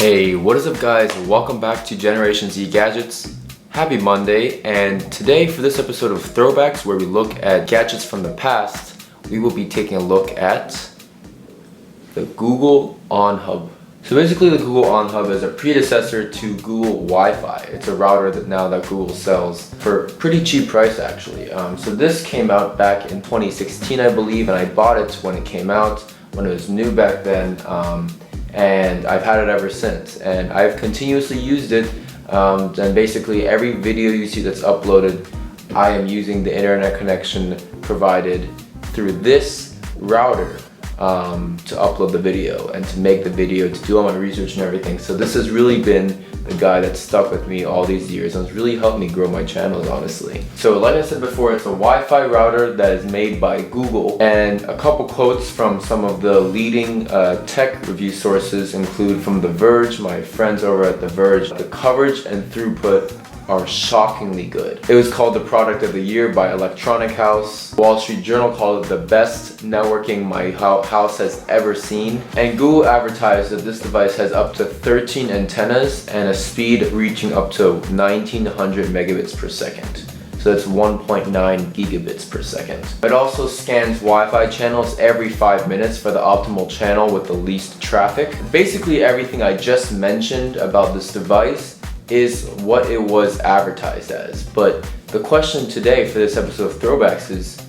Hey, what is up guys? Welcome back to Generation Z Gadgets. Happy Monday, and today for this episode of Throwbacks where we look at gadgets from the past, we will be taking a look at the Google OnHub. So basically the Google OnHub is a predecessor to Google Wi-Fi. It's a router that Google sells for a pretty cheap price actually. So this came out back in 2016 I believe, and I bought it when it came out, when it was new back then. And I've had it ever since, and I've continuously used it, and basically every video you see that's uploaded, I am using the internet connection provided through this router to upload the video and to make the video, to do all my research and everything. So this has really been the guy that stuck with me all these years, and it's really helped me grow my channels, honestly. So like I said before, it's a Wi-Fi router that is made by Google, and a couple quotes from some of the leading tech review sources include from The Verge, my friends over at The Verge. The coverage and throughput are shockingly good. It was called the product of the year by Electronic House. Wall Street Journal called it the best networking my house has ever seen. And Google advertised that this device has up to 13 antennas and a speed reaching up to 1900 megabits per second. So that's 1.9 gigabits per second. It also scans Wi-Fi channels every 5 minutes for the optimal channel with the least traffic. Basically everything I just mentioned about this device is what it was advertised as. But the question today for this episode of Throwbacks is,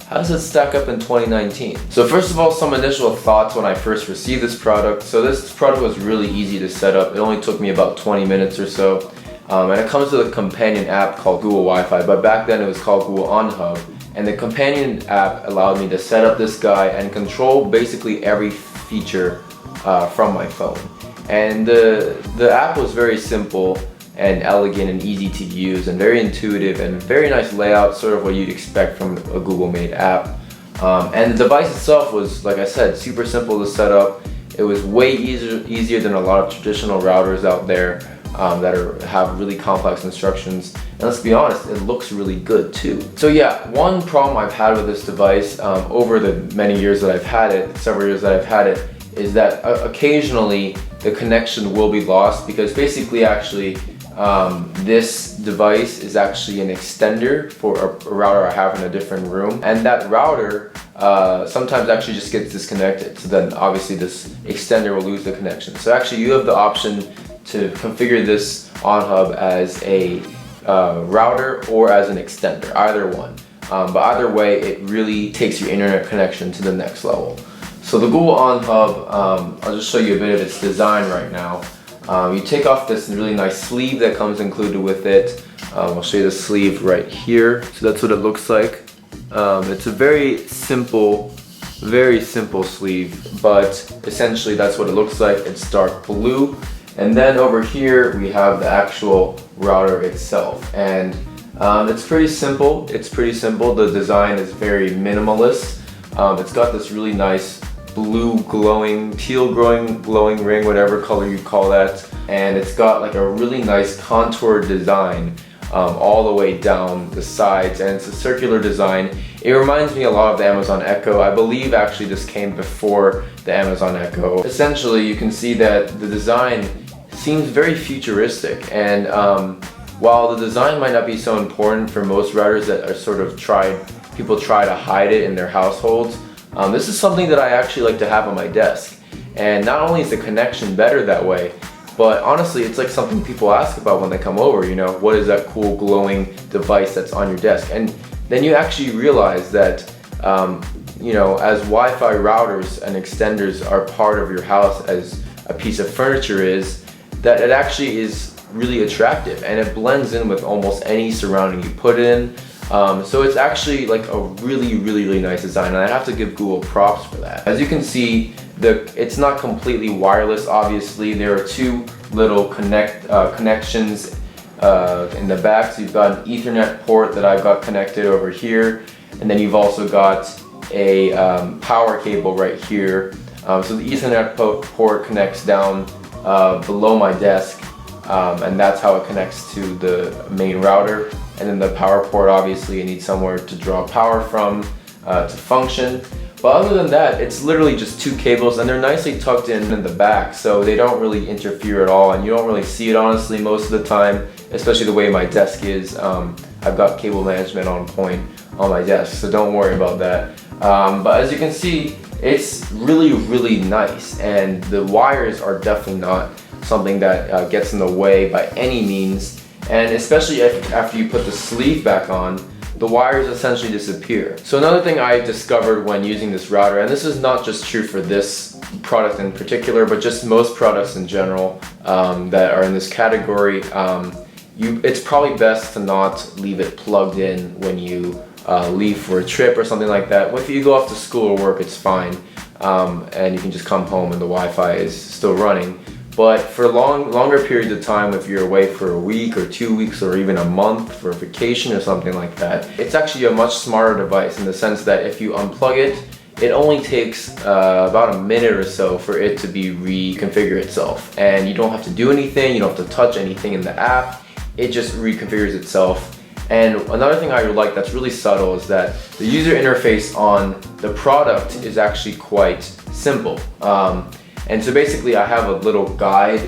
how does it stack up in 2019? So first of all, some initial thoughts when I first received this product. So this product was really easy to set up. It only took me about 20 minutes or so. And it comes with a companion app called Google Wi-Fi, but back then it was called Google OnHub. And the companion app allowed me to set up this guy and control basically every feature from my phone. And the app was very simple and elegant and easy to use and very intuitive and very nice layout, sort of what you'd expect from a Google made app. And the device itself was, like I said, super simple to set up. It was way easier than a lot of traditional routers out there that have really complex instructions. And let's be honest, it looks really good too. So yeah, one problem I've had with this device over the many years that I've had it, several years that I've had it, is that occasionally the connection will be lost, because basically actually this device is actually an extender for a router I have in a different room, and that router sometimes actually just gets disconnected, so then obviously this extender will lose the connection. So actually you have the option to configure this OnHub as a router or as an extender, either one. But either way, it really takes your internet connection to the next level. So the Google OnHub, I'll just show you a bit of its design right now. You take off this really nice sleeve that comes included with it. I'll show you the sleeve right here. So that's what it looks like. It's a very simple sleeve, but essentially that's what it looks like. It's dark blue. And then over here we have the actual router itself. And it's pretty simple. The design is very minimalist. It's got this really nice blue glowing, teal glowing ring, whatever color you call that, and it's got like a really nice contour design all the way down the sides, and it's a circular design. It reminds me a lot of the Amazon Echo. I believe actually this came before the Amazon Echo. Essentially you can see that the design seems very futuristic, and while the design might not be so important for most routers that are sort of people try to hide it in their households, this is something that I actually like to have on my desk. And not only is the connection better that way, but honestly it's like something people ask about when they come over, you know, what is that cool glowing device that's on your desk? And then you actually realize that, you know, as Wi-Fi routers and extenders are part of your house as a piece of furniture is, that it actually is really attractive and it blends in with almost any surrounding you put it in. So it's actually like a really nice design, and I have to give Google props for that. As you can see, it's not completely wireless, obviously. There are two little connections in the back. So you've got an Ethernet port that I've got connected over here, and then you've also got a power cable right here. So the Ethernet port connects down below my desk, and that's how it connects to the main router. And then the power port, obviously you need somewhere to draw power from to function. But other than that, it's literally just two cables, and they're nicely tucked in the back, so they don't really interfere at all, and you don't really see it honestly most of the time, especially the way my desk is. I've got cable management on point on my desk, so don't worry about that. But as you can see, it's really nice, and the wires are definitely not something that gets in the way by any means, and especially after you put the sleeve back on, the wires essentially disappear. So another thing I discovered when using this router, and this is not just true for this product in particular, but just most products in general that are in this category, it's probably best to not leave it plugged in when you leave for a trip or something like that. If you go off to school or work, it's fine, and you can just come home and the Wi-Fi is still running. But for longer periods of time, if you're away for a week or 2 weeks or even a month for a vacation or something like that, it's actually a much smarter device in the sense that if you unplug it, it only takes about a minute or so for it to be reconfigure itself. And you don't have to do anything, you don't have to touch anything in the app, it just reconfigures itself. And another thing I like that's really subtle is that the user interface on the product is actually quite simple. And so basically I have a little guide,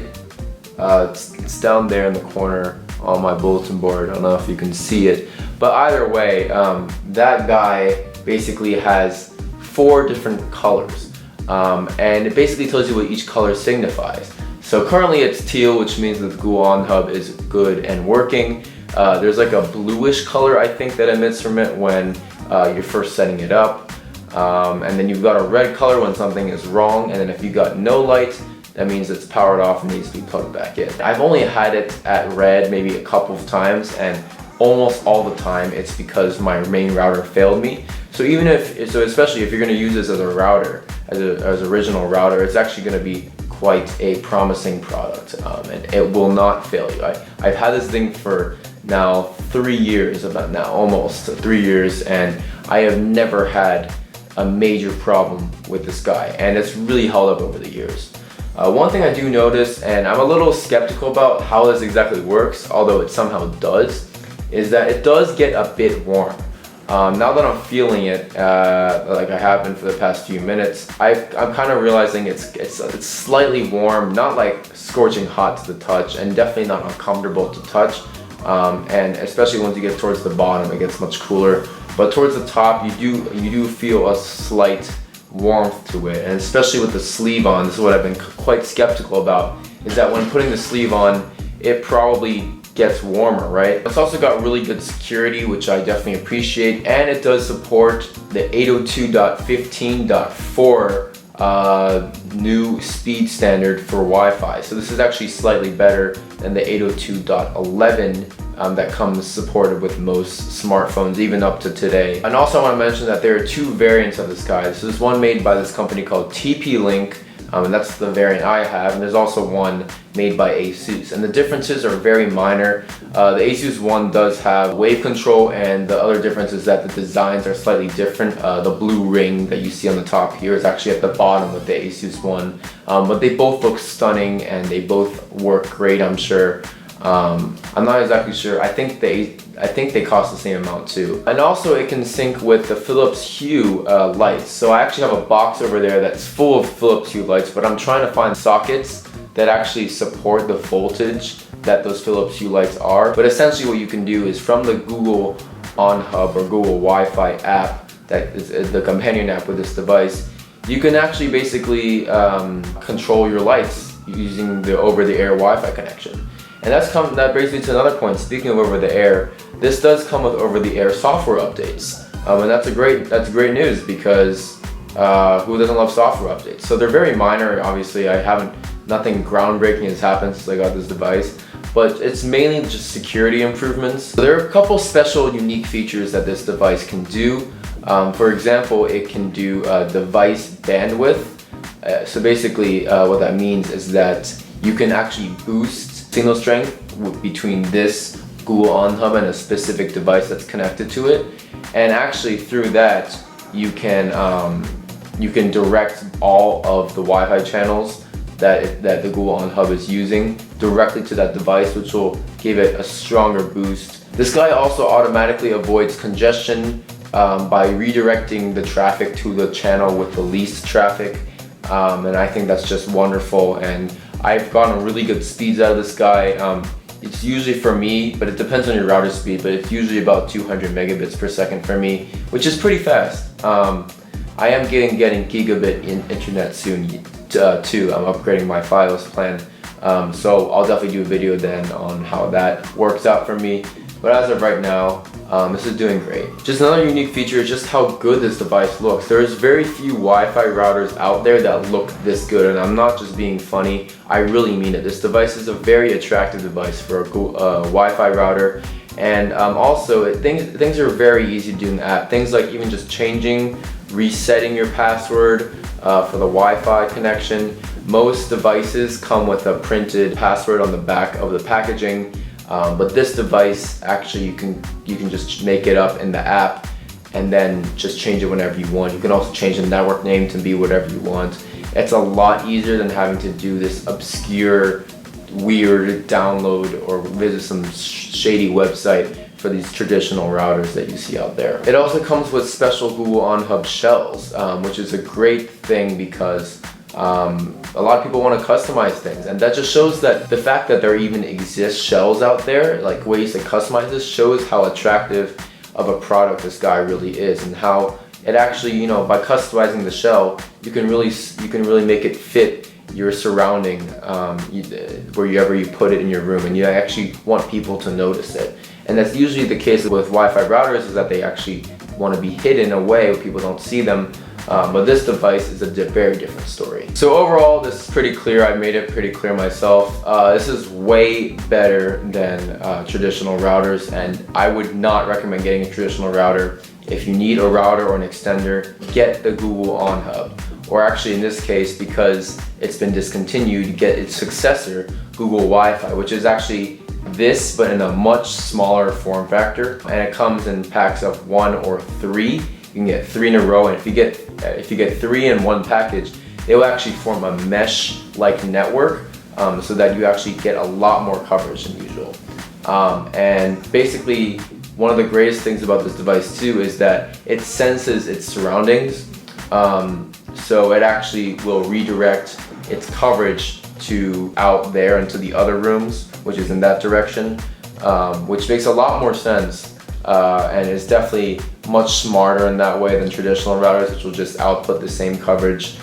it's down there in the corner on my bulletin board. I don't know if you can see it, but either way, that guy basically has 4 different colors, and it basically tells you what each color signifies. So currently it's teal, which means that the Google OnHub is good and working. There's like a bluish color I think that emits from it when you're first setting it up. And then you've got a red color when something is wrong, and then if you got no light, that means it's powered off and needs to be plugged back in. I've only had it at red maybe a couple of times, and almost all the time it's because my main router failed me. So especially if you're going to use this as a router, as an original router, it's actually going to be quite a promising product, and it will not fail you. I've had this thing for now 3 years, almost 3 years, and I have never had a major problem with this guy, and it's really held up over the years. One thing I do notice, and I'm a little skeptical about how this exactly works, although it somehow does, is that it does get a bit warm. Now that I'm feeling it, like I have been for the past few minutes, I'm kind of realizing it's slightly warm, not like scorching hot to the touch, and definitely not uncomfortable to touch. And especially once you get towards the bottom, it gets much cooler. But towards the top, you do feel a slight warmth to it, and especially with the sleeve on, this is what I've been quite skeptical about, is that when putting the sleeve on, it probably gets warmer, right? It's also got really good security, which I definitely appreciate, and it does support the 802.15.4 new speed standard for Wi-Fi. So this is actually slightly better than the 802.11 that comes supported with most smartphones, even up to today. And also I want to mention that there are 2 variants of this guy. So there's one made by this company called TP-Link, and that's the variant I have, and there's also one made by ASUS, and the differences are very minor. The ASUS one does have wave control, and the other difference is that the designs are slightly different. The blue ring that you see on the top here is actually at the bottom of the ASUS one, but they both look stunning and they both work great, I'm sure. I'm not exactly sure. I think they cost the same amount too. And also it can sync with the Philips Hue lights. So I actually have a box over there that's full of Philips Hue lights, but I'm trying to find sockets that actually support the voltage that those Philips Hue lights are. But essentially what you can do is from the Google OnHub or Google Wi-Fi app, that is the companion app with this device, you can actually basically control your lights using the over-the-air Wi-Fi connection. And that brings me to another point. Speaking of over-the-air, this does come with over-the-air software updates, and that's great news, because who doesn't love software updates? So they're very minor. Obviously, nothing groundbreaking has happened since I got this device, but it's mainly just security improvements. So there are a couple special, unique features that this device can do. For example, it can do device bandwidth. So basically, what that means is that you can actually boost signal strength between this Google OnHub and a specific device that's connected to it, and actually through that you can direct all of the Wi-Fi channels that the Google OnHub is using directly to that device, which will give it a stronger boost. This guy also automatically avoids congestion by redirecting the traffic to the channel with the least traffic. And I think that's just wonderful, and I've gotten really good speeds out of this guy. It's usually, for me, but it depends on your router speed, but it's usually about 200 megabits per second for me, which is pretty fast. I am getting gigabit internet soon too. I'm upgrading my Fios plan, so I'll definitely do a video then on how that works out for me. But as of right now, this is doing great. Just another unique feature is just how good this device looks. There's very few Wi-Fi routers out there that look this good, and I'm not just being funny. I really mean it. This device is a very attractive device for a Wi-Fi router, and also things are very easy to do in the app. Things like even just resetting your password for the Wi-Fi connection. Most devices come with a printed password on the back of the packaging. But this device, actually, you can just make it up in the app and then just change it whenever you want. You can also change the network name to be whatever you want. It's a lot easier than having to do this obscure, weird download or visit some shady website for these traditional routers that you see out there. It also comes with special Google OnHub shells, which is a great thing because a lot of people want to customize things, and that just shows that the fact that there even exist shells out there, like ways to customize this, shows how attractive of a product this guy really is, and how it actually, you know, by customizing the shell, you can really make it fit your surrounding, wherever you put it in your room, and you actually want people to notice it. And that's usually the case with Wi-Fi routers, is that they actually want to be hidden away where people don't see them. But this device is a very different story. So overall, this is pretty clear. I made it pretty clear myself. This is way better than traditional routers, and I would not recommend getting a traditional router. If you need a router or an extender, get the Google OnHub. Or actually, in this case, because it's been discontinued, get its successor, Google Wi-Fi, which is actually this, but in a much smaller form factor, and it comes in packs of 1 or 3. You can get 3 in a row, and if you get 3 in one package, they will actually form a mesh-like network, so that you actually get a lot more coverage than usual. And basically, one of the greatest things about this device too is that it senses its surroundings, so it actually will redirect its coverage to out there into the other rooms, which is in that direction, which makes a lot more sense. And it's definitely much smarter in that way than traditional routers, which will just output the same coverage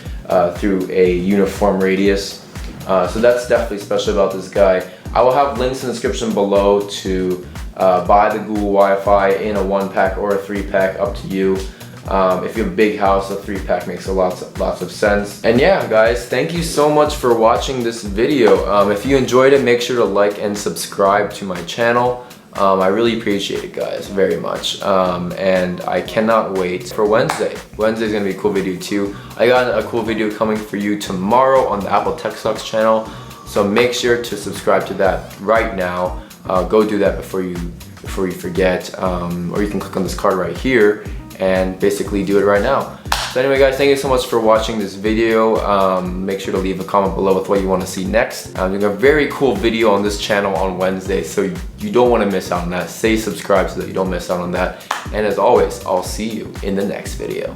through a uniform radius. So that's definitely special about this guy. I will have links in the description below to buy the Google Wi-Fi in a 1-pack or a 3-pack, up to you. If you have a big house, a 3-pack makes lots of sense. And yeah, guys, thank you so much for watching this video. If you enjoyed it, make sure to like and subscribe to my channel. I really appreciate it, guys, very much. And I cannot wait for Wednesday. Wednesday's gonna be a cool video too. I got a cool video coming for you tomorrow on the Apple Tech Talks channel, so make sure to subscribe to that right now. Go do that before you forget, or you can click on this card right here and basically do it right now. So anyway, guys, thank you so much for watching this video. Make sure to leave a comment below with what you want to see next. I'm doing a very cool video on this channel on Wednesday, so you don't want to miss out on that. Stay subscribed so that you don't miss out on that. And as always, I'll see you in the next video.